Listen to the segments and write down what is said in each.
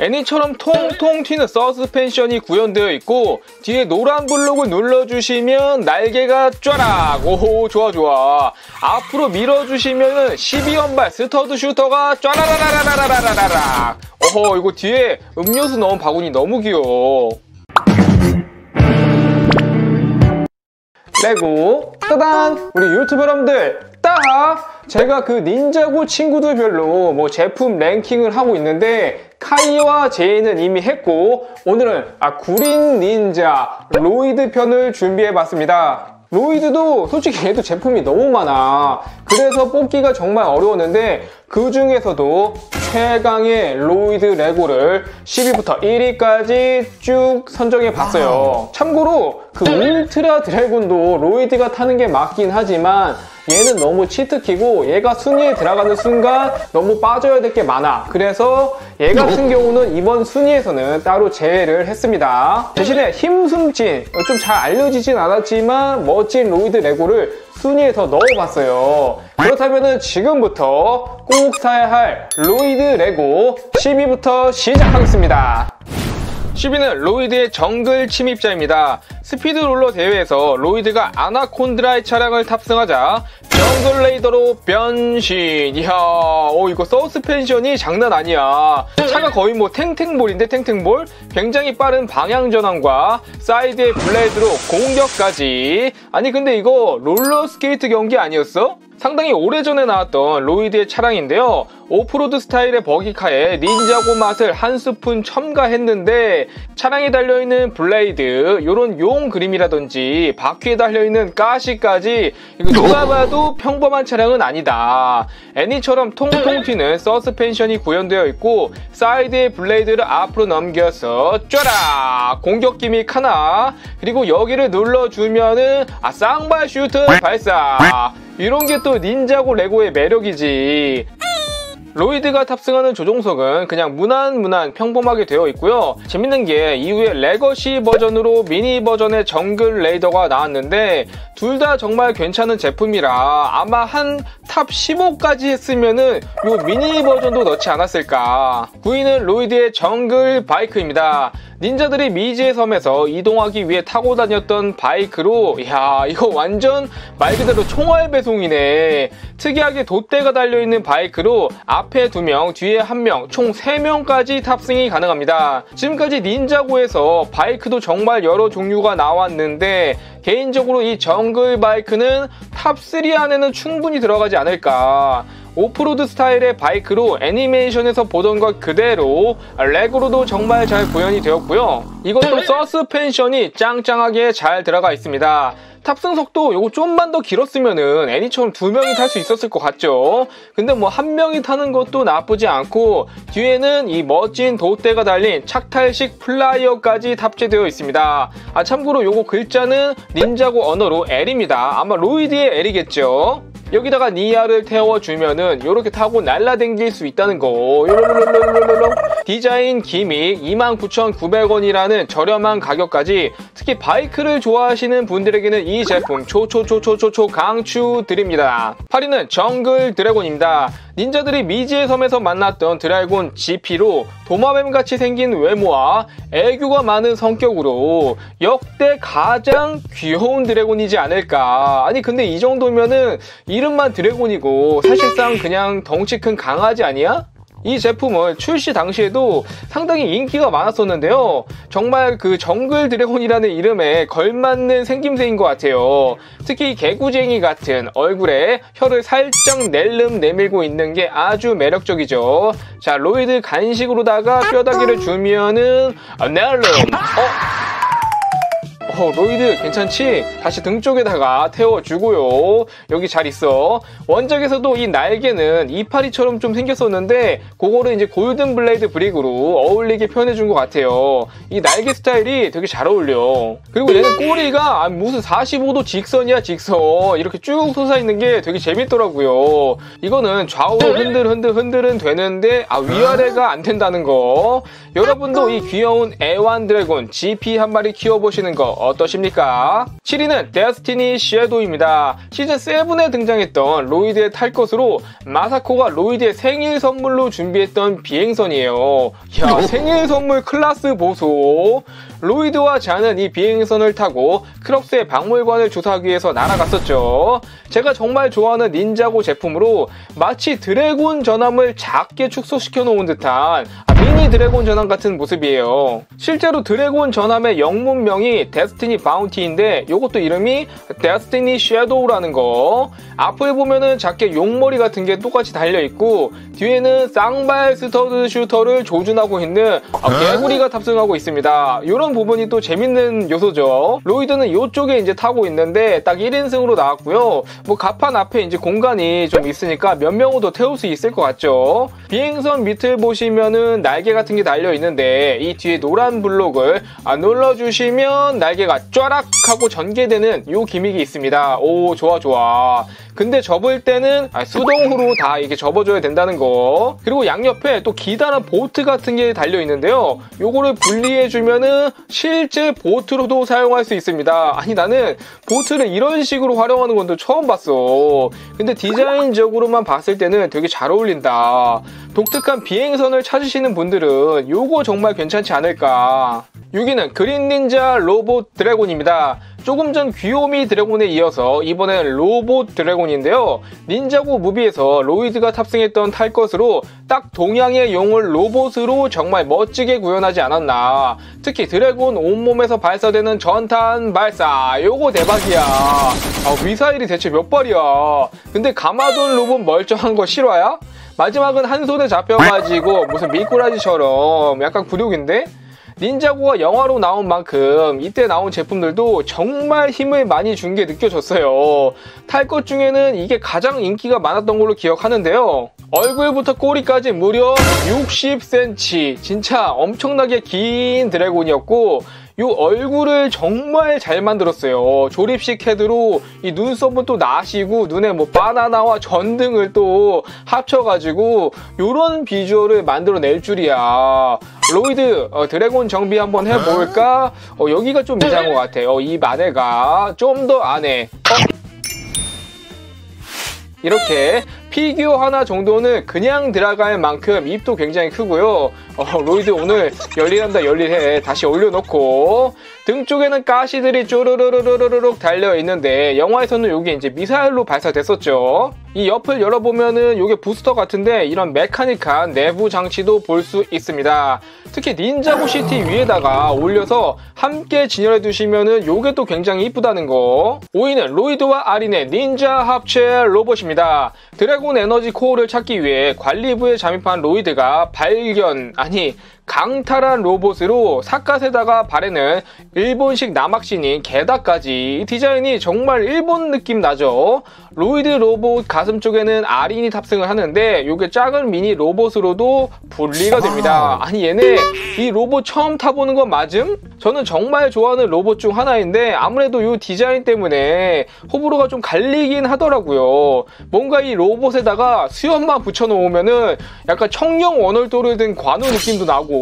애니처럼 통통 튀는 서스펜션이 구현되어 있고 뒤에 노란 블록을 눌러주시면 날개가 쫘락. 오호, 좋아. 앞으로 밀어주시면 12연발 스터드 슈터가 쫘라라라라라라라락. 오호, 이거 뒤에 음료수 넣은 바구니 너무 귀여워. 레고 따단! 우리 유튜버 여러분들 딱! 제가 그 닌자고 친구들별로 뭐 제품 랭킹을 하고 있는데 카이와 제이는 이미 했고 오늘은 구린 닌자 로이드 편을 준비해봤습니다. 로이드도 솔직히 얘도 제품이 너무 많아. 그래서 뽑기가 정말 어려웠는데 그 중에서도 최강의 로이드 레고를 10위부터 1위까지 쭉 선정해봤어요. 참고로 그 울트라 드래곤도 로이드가 타는 게 맞긴 하지만 얘는 너무 치트키고 얘가 순위에 들어가는 순간 너무 빠져야 될 게 많아. 그래서 얘 같은 경우는 이번 순위에서는 따로 제외를 했습니다. 대신에 힘숨진, 좀 잘 알려지진 않았지만 멋진 로이드 레고를 순위에 더 넣어봤어요. 그렇다면 지금부터 꼭 사야 할 로이드 레고 10위부터 시작하겠습니다. 10위는 로이드의 정글 침입자입니다. 스피드롤러 대회에서 로이드가 아나콘드라의 차량을 탑승하자 정글 레이더로 변신. 이야, 이거 서스펜션이 장난 아니야. 차가 거의 뭐 탱탱볼인데 탱탱볼? 굉장히 빠른 방향 전환과 사이드의 블레이드로 공격까지. 아니 근데 이거 롤러스케이트 경기 아니었어? 상당히 오래전에 나왔던 로이드의 차량인데요. 오프로드 스타일의 버기카에 닌자고 맛을 한 스푼 첨가했는데 차량에 달려있는 블레이드, 요런 용 그림이라든지 바퀴에 달려있는 가시까지 이거 누가 봐도 평범한 차량은 아니다. 애니처럼 통통 튀는 서스펜션이 구현되어 있고 사이드의 블레이드를 앞으로 넘겨서 쫘락! 공격 기믹 하나, 그리고 여기를 눌러주면은 쌍발 슈트 발사! 이런 게 또 닌자고 레고의 매력이지. 로이드가 탑승하는 조종석은 그냥 무난 평범하게 되어 있고요. 재밌는 게 이후에 레거시 버전으로 미니 버전의 정글 레이더가 나왔는데 둘 다 정말 괜찮은 제품이라 아마 한 탑 15까지 했으면은 요 미니 버전도 넣지 않았을까. 9위는 로이드의 정글 바이크입니다. 닌자들이 미지의 섬에서 이동하기 위해 타고 다녔던 바이크로, 이야, 이거 완전 말 그대로 총알 배송이네. 특이하게 돛대가 달려있는 바이크로 앞에 2명, 뒤에 1명, 총 3명까지 탑승이 가능합니다. 지금까지 닌자고에서 바이크도 정말 여러 종류가 나왔는데 개인적으로 이 정글 바이크는 탑3 안에는 충분히 들어가지 않을까. 오프로드 스타일의 바이크로 애니메이션에서 보던 것 그대로 레고로도 정말 잘 구현이 되었고요. 이것도 서스펜션이 짱짱하게 잘 들어가 있습니다. 탑승 속도 요거 좀만 더 길었으면은 애니처럼 2명이 탈 수 있었을 것 같죠. 근데 뭐 1명이 타는 것도 나쁘지 않고 뒤에는 이 멋진 돛대가 달린 착탈식 플라이어까지 탑재되어 있습니다. 참고로 요거 글자는 닌자고 언어로 L입니다. 아마 로이드의 L이겠죠. 여기다가 니아를 태워주면은 요렇게 타고 날라댕길 수 있다는 거. 요로로로로로로. 디자인 기믹 29,900원이라는 저렴한 가격까지 특히 바이크를 좋아하시는 분들에게는 이 제품 초초초초초초 강추드립니다. 8위는 정글 드래곤입니다. 닌자들이 미지의 섬에서 만났던 드래곤 GP로 도마뱀같이 생긴 외모와 애교가 많은 성격으로 역대 가장 귀여운 드래곤이지 않을까. 아니 근데 이 정도면은 이름만 드래곤이고 사실상 그냥 덩치 큰 강아지 아니야? 이 제품은 출시 당시에도 상당히 인기가 많았었는데요. 정말 그 정글 드래곤이라는 이름에 걸맞는 생김새인 것 같아요. 특히 개구쟁이 같은 얼굴에 혀를 살짝 내밀고 있는 게 아주 매력적이죠. 자, 로이드 간식으로다가 뼈다귀를 주면은 낼름. 로이드 괜찮지? 다시 등 쪽에다가 태워주고요. 여기 잘 있어. 원작에서도 이 날개는 이파리처럼 좀 생겼었는데 그거를 이제 골든 블레이드 브릭으로 어울리게 표현해준 것 같아요. 이 날개 스타일이 되게 잘 어울려. 그리고 얘는 꼬리가 무슨 45도 직선이야 직선. 이렇게 쭉 솟아있는 게 되게 재밌더라고요. 이거는 좌우로 흔들은 되는데 위아래가 안 된다는 거. 여러분도 이 귀여운 애완 드래곤 GP 한 마리 키워보시는 거 어떠십니까? 7위는 데스티니 섀도우입니다. 시즌 7에 등장했던 로이드의 탈 것으로 마사코가 로이드의 생일 선물로 준비했던 비행선이에요. 야, 생일 선물 클래스 보소. 로이드와 잔은 이 비행선을 타고 크럭스의 박물관을 조사하기 위해서 날아갔었죠. 제가 정말 좋아하는 닌자고 제품으로 마치 드래곤 전함을 작게 축소시켜 놓은 듯한 미니 드래곤 전함 같은 모습이에요. 실제로 드래곤 전함의 영문명이 데스티니 바운티인데 이것도 이름이 데스티니 섀도우라는 거. 앞을 보면은 작게 용머리 같은 게 똑같이 달려있고 뒤에는 쌍발 스터드 슈터를 조준하고 있는 개구리가 탑승하고 있습니다. 이런 부분이 또 재밌는 요소죠. 로이드는 이쪽에 이제 타고 있는데 딱 1인승으로 나왔고요. 뭐 갑판 앞에 이제 공간이 좀 있으니까 몇 명도 태울 수 있을 것 같죠. 비행선 밑을 보시면은 날개 같은 게 달려 있는데 이 뒤에 노란 블록을 눌러주시면 날개가 쫘락 하고 전개되는 요 기믹이 있습니다. 오, 좋아. 근데 접을 때는 수동으로 다 이렇게 접어줘야 된다는 거. 그리고 양옆에 또 기다란 보트 같은 게 달려 있는데요. 요거를 분리해주면은 실제 보트로도 사용할 수 있습니다. 아니, 나는 보트를 이런 식으로 활용하는 건 또 처음 봤어. 근데 디자인적으로만 봤을 때는 되게 잘 어울린다. 독특한 비행선을 찾으시는 분들은 요거 정말 괜찮지 않을까. 6위는 그린 닌자 로봇 드래곤입니다. 조금 전 귀요미 드래곤에 이어서 이번엔 로봇 드래곤인데요. 닌자고 무비에서 로이드가 탑승했던 탈 것으로 딱 동양의 용을 로봇으로 정말 멋지게 구현하지 않았나. 특히 드래곤 온몸에서 발사되는 전탄 발사, 요거 대박이야. 미사일이 대체 몇 발이야. 근데 가마돈 로봇 멀쩡한 거 실화야? 마지막은 한 손에 잡혀가지고 무슨 미꾸라지처럼 약간 굴욕인데? 닌자고가 영화로 나온 만큼 이때 나온 제품들도 정말 힘을 많이 준 게 느껴졌어요. 탈 것 중에는 이게 가장 인기가 많았던 걸로 기억하는데요. 얼굴부터 꼬리까지 무려 60cm, 진짜 엄청나게 긴 드래곤이었고 이 얼굴을 정말 잘 만들었어요. 조립식 헤드로 이 눈썹은 또 나시고 눈에 뭐 바나나와 전등을 또 합쳐가지고 이런 비주얼을 만들어낼 줄이야. 로이드 드래곤 정비 한번 해볼까? 여기가 좀 이상한 것 같아요. 입 안에가 좀 더 안에 이렇게 피규어 하나 정도는 그냥 들어갈 만큼 입도 굉장히 크고요. 로이드 오늘 열일해. 다시 올려놓고 등 쪽에는 가시들이 쪼르르르르륵 달려있는데 영화에서는 이게 이제 미사일로 발사됐었죠. 이 옆을 열어보면은 이게 부스터 같은데 이런 메카닉한 내부 장치도 볼 수 있습니다. 특히 닌자고 시티 위에다가 올려서 함께 진열해 두시면은 이게 또 굉장히 이쁘다는 거. 5위는 로이드와 아린의 닌자 합체 로봇입니다. 드래곤 에너지 코어를 찾기 위해 관리부에 잠입한 로이드가 강탈한 로봇으로 삿갓에다가 바래는 일본식 남학신인 게다까지 디자인이 정말 일본 느낌 나죠. 로이드 로봇 가슴 쪽에는 아린이 탑승을 하는데 이게 작은 미니 로봇으로도 분리가 됩니다. 아니, 얘네 이 로봇 처음 타보는 건 맞음? 저는 정말 좋아하는 로봇 중 하나인데 아무래도 이 디자인 때문에 호불호가 좀 갈리긴 하더라고요. 뭔가 이 로봇에다가 수염만 붙여놓으면은 약간 청룡 원월도를 든 관우 느낌도 나고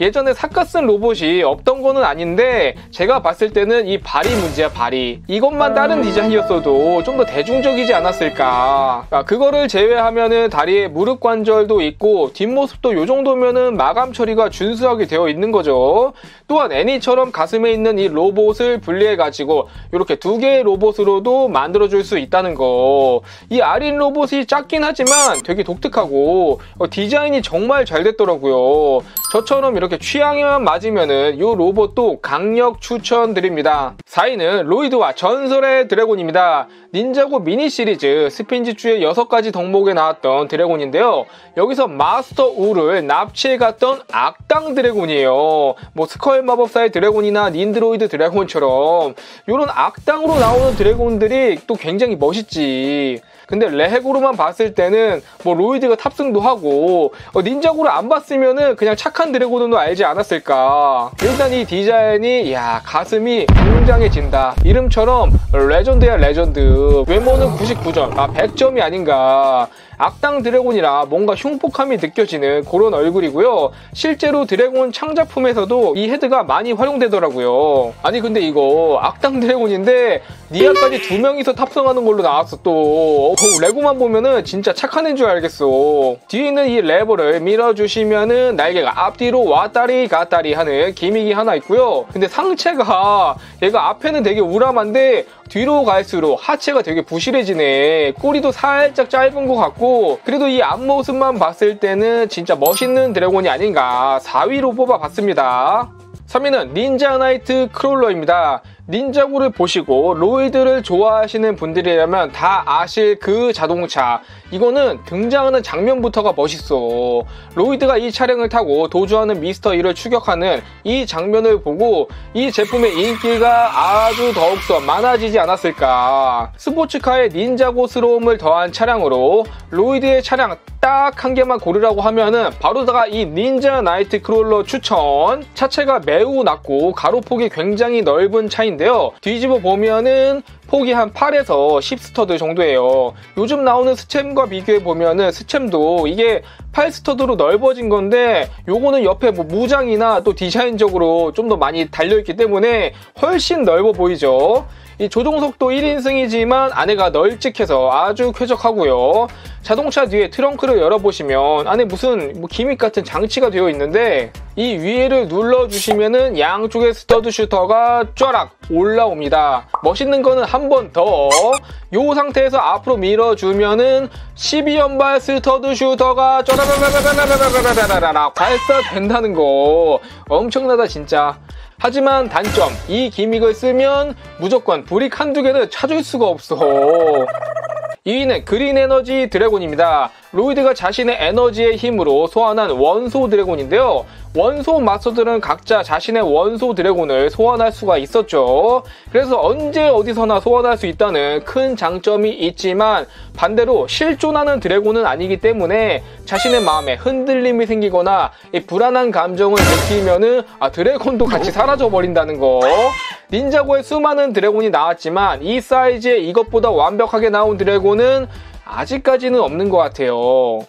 예전에 삿갓 쓴 로봇이 없던 거는 아닌데 제가 봤을 때는 이 발이 문제야, 발이. 이것만 다른 디자인이었어도 좀 더 대중적이지 않았을까. 그거를 제외하면은 다리에 무릎 관절도 있고 뒷모습도 이 정도면은 마감 처리가 준수하게 되어 있는 거죠. 또한 애니처럼 가슴에 있는 이 로봇을 분리해가지고 이렇게 두 개의 로봇으로도 만들어줄 수 있다는 거. 이 아린 로봇이 작긴 하지만 되게 독특하고 디자인이 정말 잘 됐더라고요. 저처럼 이렇게 취향에만 맞으면은 이 로봇도 강력 추천드립니다. 4위는 로이드와 전설의 드래곤입니다. 닌자고 미니 시리즈 스핀지추의 6가지 덕목에 나왔던 드래곤인데요. 여기서 마스터 우를 납치해갔던 악당 드래곤이에요. 뭐 스컬 마법사의 드래곤이나 닌드로이드 드래곤처럼 이런 악당으로 나오는 드래곤들이 또 굉장히 멋있지. 근데 레고로만 봤을 때는 뭐 로이드가 탑승도 하고 닌자고를 안 봤으면은 그냥 착한 드래곤으로 알지 않았을까. 일단 이 디자인이 가슴이 웅장해진다. 이름처럼 레전드야 레전드. 외모는 99점, 100점이 아닌가. 악당 드래곤이라 뭔가 흉폭함이 느껴지는 그런 얼굴이고요. 실제로 드래곤 창작품에서도 이 헤드가 많이 활용되더라고요. 아니 근데 이거 악당 드래곤인데 니아까지 2명이서 탑승하는 걸로 나왔어 또. 레고만 보면은 진짜 착한 애인 줄 알겠어. 뒤에 있는 이 레버를 밀어주시면은 날개가 앞뒤로 왔다리 갔다리 하는 기믹이 하나 있고요. 근데 상체가 얘가 앞에는 되게 우람한데 뒤로 갈수록 하체가 되게 부실해지네. 꼬리도 살짝 짧은 것 같고, 그래도 이 앞모습만 봤을 때는 진짜 멋있는 드래곤이 아닌가 4위로 뽑아봤습니다. 3위는 닌자 나이트 크롤러입니다. 닌자고를 보시고 로이드를 좋아하시는 분들이라면 다 아실 그 자동차. 이거는 등장하는 장면부터가 멋있어. 로이드가 이 차량을 타고 도주하는 미스터 E를 추격하는 이 장면을 보고 이 제품의 인기가 아주 더욱더 많아지지 않았을까. 스포츠카의 닌자고스러움을 더한 차량으로 로이드의 차량 딱 한 개만 고르라고 하면은 바로다가 이 닌자 나이트 크롤러 추천. 차체가 매우 낮고 가로폭이 굉장히 넓은 차인데요. 뒤집어 보면은 폭이 한 8에서 10 스터드 정도예요. 요즘 나오는 스챔과 비교해 보면은 스챔도 이게 8 스터드로 넓어진 건데 요거는 옆에 뭐 무장이나 또 디자인적으로 좀 더 많이 달려있기 때문에 훨씬 넓어 보이죠. 이 조종석도 1인승이지만 안에가 널찍해서 아주 쾌적하고요. 자동차 뒤에 트렁크를 열어보시면 안에 무슨 기믹 같은 장치가 되어 있는데 이 위에를 눌러주시면은 양쪽의 스터드 슈터가 쫘락 올라옵니다. 멋있는 거는 한 번 더. 요 상태에서 앞으로 밀어주면은 12연발 스터드 슈터가 쫘라라라라라라라라라 발사된다는 거. 엄청나다 진짜. 하지만 단점, 이 기믹을 쓰면 무조건 브릭 한두 개는 찾을 수가 없어. 2위는 그린 에너지 드래곤입니다. 로이드가 자신의 에너지의 힘으로 소환한 원소 드래곤인데요. 원소 마스터들은 각자 자신의 원소 드래곤을 소환할 수가 있었죠. 그래서 언제 어디서나 소환할 수 있다는 큰 장점이 있지만 반대로 실존하는 드래곤은 아니기 때문에 자신의 마음에 흔들림이 생기거나 이 불안한 감정을 느끼면은 드래곤도 같이 사라져버린다는 거. 닌자고에 수많은 드래곤이 나왔지만 이 사이즈에 이것보다 완벽하게 나온 드래곤은 아직까지는 없는 것 같아요.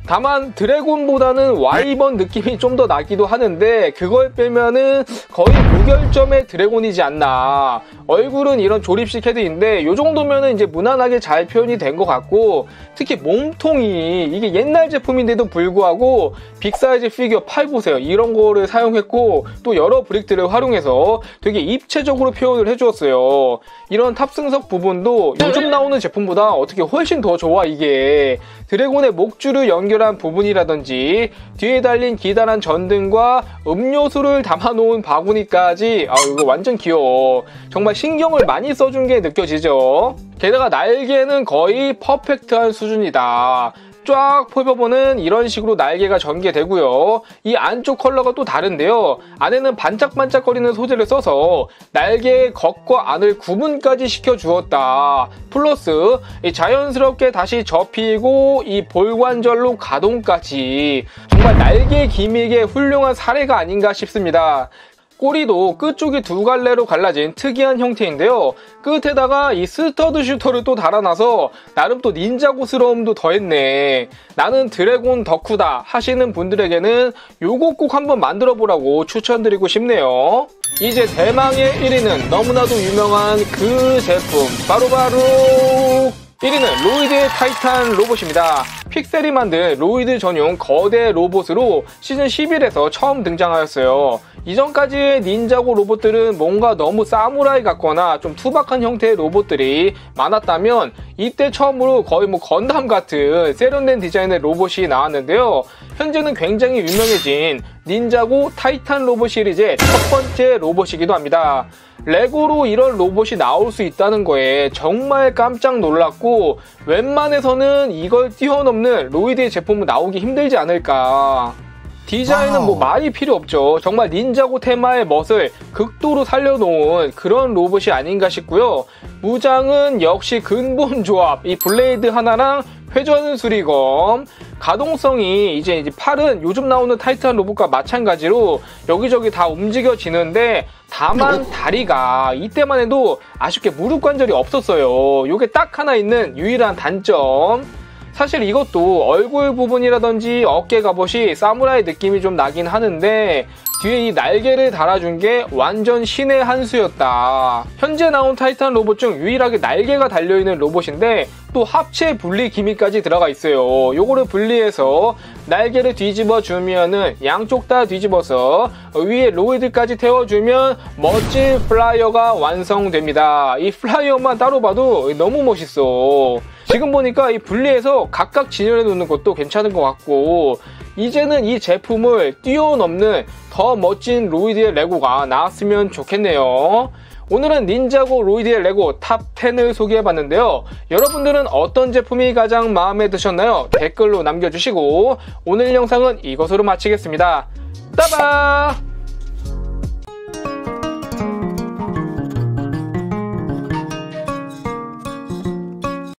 다만 드래곤보다는 와이번 느낌이 좀 더 나기도 하는데 그걸 빼면은 거의 무결점의 드래곤이지 않나. 얼굴은 이런 조립식 헤드인데 요 정도면은 이제 무난하게 잘 표현이 된 것 같고, 특히 몸통이 이게 옛날 제품인데도 불구하고 빅사이즈 피규어 팔 보세요. 이런 거를 사용했고 또 여러 브릭들을 활용해서 되게 입체적으로 표현을 해주었어요. 이런 탑승석 부분도 요즘 나오는 제품보다 어떻게 훨씬 더 좋아. 이게 드래곤의 목줄을 연결한 부분이라든지 뒤에 달린 기다란 전등과 음료수를 담아놓은 바구니까지 이거 완전 귀여워. 정말 신경을 많이 써준 게 느껴지죠. 게다가 날개는 거의 퍼펙트한 수준이다. 쫙 펴보면 이런 식으로 날개가 전개되고요. 이 안쪽 컬러가 또 다른데요. 안에는 반짝반짝거리는 소재를 써서 날개의 겉과 안을 구분까지 시켜주었다. 플러스 자연스럽게 다시 접히고 이 볼관절로 가동까지. 정말 날개 기믹의 훌륭한 사례가 아닌가 싶습니다. 꼬리도 끝쪽이 두 갈래로 갈라진 특이한 형태인데요. 끝에다가 이 스터드 슈터를 또 달아놔서 나름 또 닌자고스러움도 더했네. 나는 드래곤 덕후다 하시는 분들에게는 요거 꼭 한번 만들어보라고 추천드리고 싶네요. 이제 대망의 1위는 너무나도 유명한 그 제품, 바로바로 1위는 로이드의 타이탄 로봇입니다. 픽셀이 만든 로이드 전용 거대 로봇으로 시즌 11에서 처음 등장하였어요. 이전까지의 닌자고 로봇들은 뭔가 너무 사무라이 같거나 좀 투박한 형태의 로봇들이 많았다면 이때 처음으로 거의 건담 같은 세련된 디자인의 로봇이 나왔는데요. 현재는 굉장히 유명해진 닌자고 타이탄 로봇 시리즈의 첫 번째 로봇이기도 합니다. 레고로 이런 로봇이 나올 수 있다는 거에 정말 깜짝 놀랐고, 웬만해서는 이걸 뛰어넘는 로이드의 제품은 나오기 힘들지 않을까. 디자인은 말이 필요 없죠. 정말 닌자고 테마의 멋을 극도로 살려놓은 그런 로봇이 아닌가 싶고요. 무장은 역시 근본 조합, 이 블레이드 하나랑 회전 수리검, 가동성이 이제 팔은 요즘 나오는 타이탄 로봇과 마찬가지로 여기저기 다 움직여지는데 다만 다리가 이때만 해도 아쉽게 무릎 관절이 없었어요. 요게 딱 하나 있는 유일한 단점. 사실 이것도 얼굴 부분이라든지 어깨 갑옷이 사무라이 느낌이 좀 나긴 하는데 뒤에 이 날개를 달아준 게 완전 신의 한 수였다. 현재 나온 타이탄 로봇 중 유일하게 날개가 달려있는 로봇인데 또 합체 분리 기믹까지 들어가 있어요. 요거를 분리해서 날개를 뒤집어 주면은 양쪽 다 뒤집어서 위에 로이드까지 태워주면 멋진 플라이어가 완성됩니다. 이 플라이어만 따로 봐도 너무 멋있어. 지금 보니까 이 분리해서 각각 진열해 놓는 것도 괜찮은 것 같고 이제는 이 제품을 뛰어넘는 더 멋진 로이드의 레고가 나왔으면 좋겠네요. 오늘은 닌자고 로이드의 레고 탑 10을 소개해봤는데요. 여러분들은 어떤 제품이 가장 마음에 드셨나요? 댓글로 남겨주시고 오늘 영상은 이것으로 마치겠습니다. 따바!